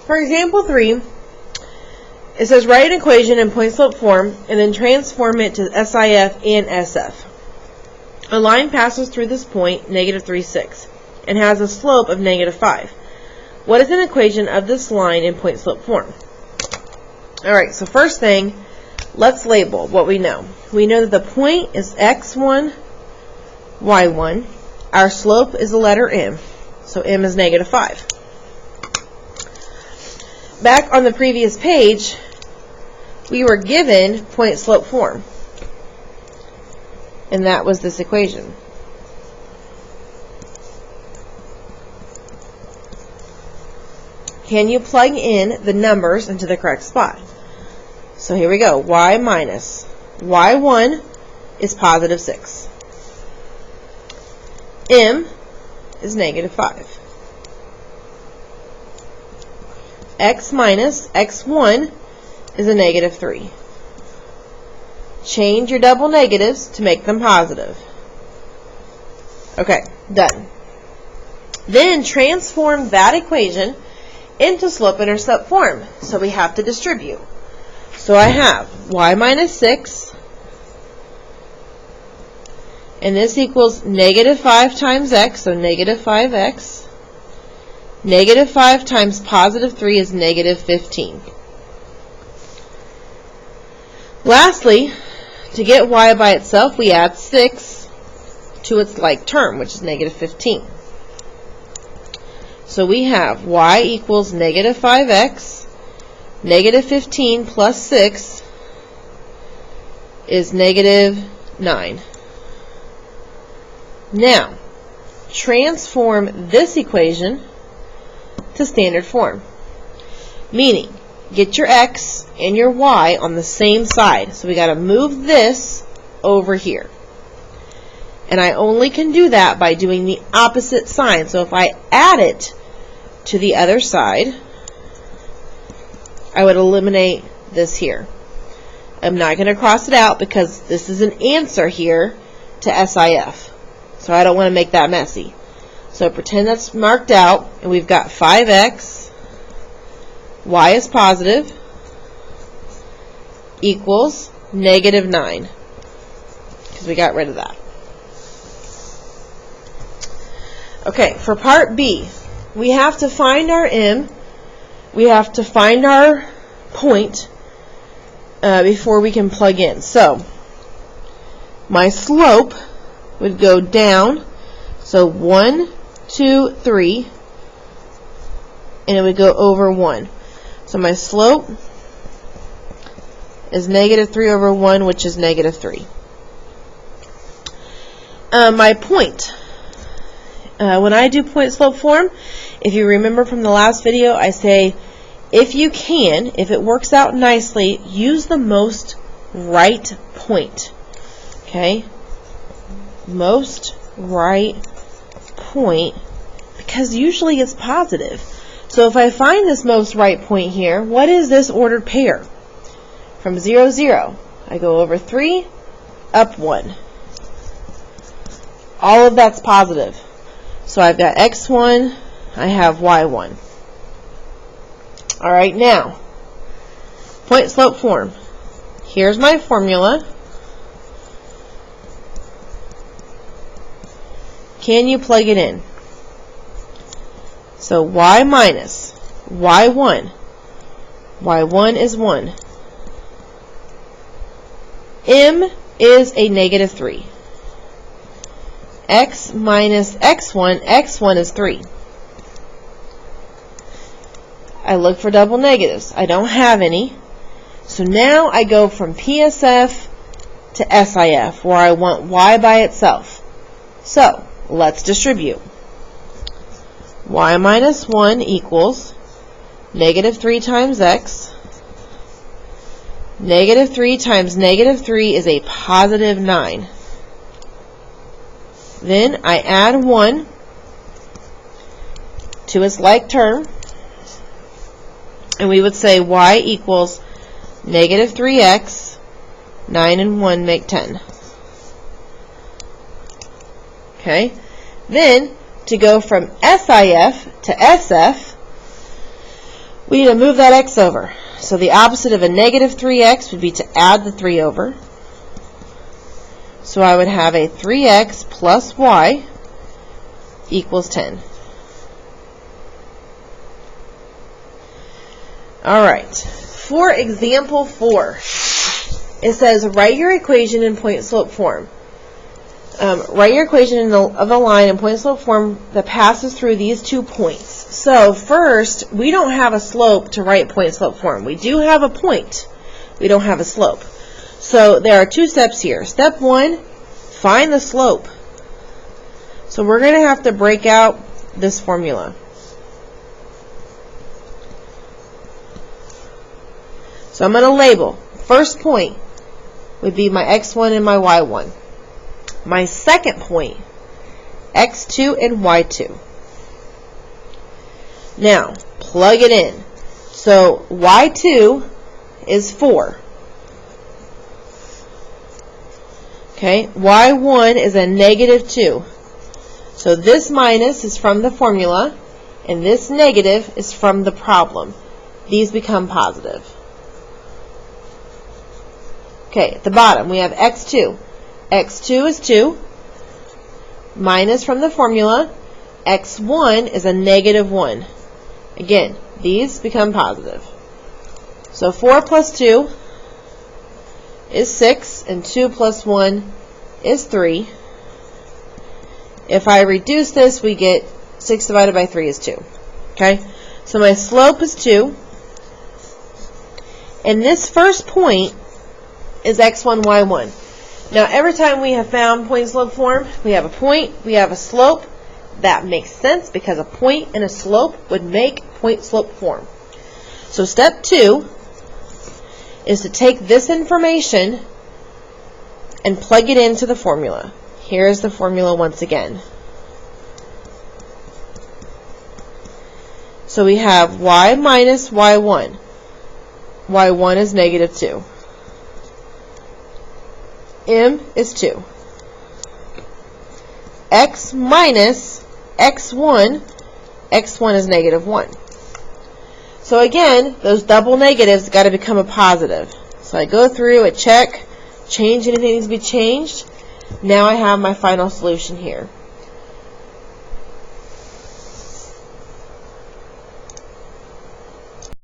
For example 3, it says write an equation in point-slope form and then transform it to SIF and SF. A line passes through this point, negative 3, 6, and has a slope of negative 5. What is an equation of this line in point-slope form? Alright, so first thing, let's label what we know. We know that the point is x1, y1. Our slope is the letter m, so m is negative 5. Back on the previous page, we were given point-slope form, and that was this equation. Can you plug in the numbers into the correct spot? So here we go. Y minus y1 is positive 6. M is negative 5. X minus x1 is a negative 3. Change your double negatives to make them positive. Okay, done. Then transform that equation into slope-intercept form. So we have to distribute. So I have y minus 6, and this equals negative 5 times x, so negative 5x. Negative 5 times positive 3 is negative 15. Lastly, to get y by itself, we add 6 to its like term, which is negative 15. So we have y equals negative 5x. Negative 15 plus 6 is negative 9. Now, transform this equation to standard form. Meaning, get your x and your y on the same side. So we got to move this over here. And I only can do that by doing the opposite sign. So if I add it to the other side, I would eliminate this here. I'm not going to cross it out because this is an answer here to SIF. So I don't want to make that messy. So pretend that's marked out, and we've got 5x, y is positive, equals negative 9. Because we got rid of that. Okay, for part B, we have to find our m. We have to find our point before we can plug in. So, my slope would go down. So 1, 2, 3, and it would go over 1. So my slope is negative 3 over 1, which is negative 3. My point. When I do point-slope form, if you remember from the last video, I say, if you can, if it works out nicely, use the most right point. Okay? Most right point, because usually it's positive. So if I find this most right point here, what is this ordered pair? From 0, 0, I go over 3, up 1. All of that's positive. So I've got x1, I have y1. Alright, now, point-slope form. Here's my formula. Can you plug it in? So y minus y1. y1 is 1. M is a negative 3. X minus x1, x1 is 3. I look for double negatives. I don't have any. So now I go from PSF to SIF, where I want y by itself. So, let's distribute. Y minus 1 equals negative 3 times x. Negative 3 times negative 3 is a positive 9. Then I add 1 to its like term, and we would say y equals negative 3x, 9 and 1 make 10. Okay? Then, to go from SIF to SF, We need to move that x over. So the opposite of a negative 3x would be to add the 3 over. So I would have a 3x plus y equals 10. All right. For example 4, it says write your equation in point-slope form. Write your equation of a line in point-slope form that passes through these 2 points. So first, we don't have a slope to write point-slope form. We do have a point. We don't have a slope. So there are 2 steps here. Step 1, find the slope. So we're going to have to break out this formula. So I'm going to label. First point would be my x1 and my y1. My second point, x2 and y2. Now, plug it in. So y2 is 4. Okay, y1 is a negative 2. So this minus is from the formula, and this negative is from the problem. These become positive. Okay, at the bottom we have x2. x2 is 2, minus from the formula, x1 is a negative 1. Again, these become positive. So 4 plus 2 is 6, and 2 plus 1 is 3. If I reduce this, we get 6 divided by 3 is 2. Okay, so my slope is 2. And this first point is x1, y1. Now, every time we have found point-slope form, we have a point, we have a slope. That makes sense because a point and a slope would make point-slope form. So step 2 is to take this information and plug it into the formula. Here's the formula once again. So we have y minus y1. y1 is negative 2. M is 2. X minus x1, x1 is negative 1. So again, those double negatives got to become a positive. So I go through, I check, change anything that needs to be changed. Now I have my final solution here.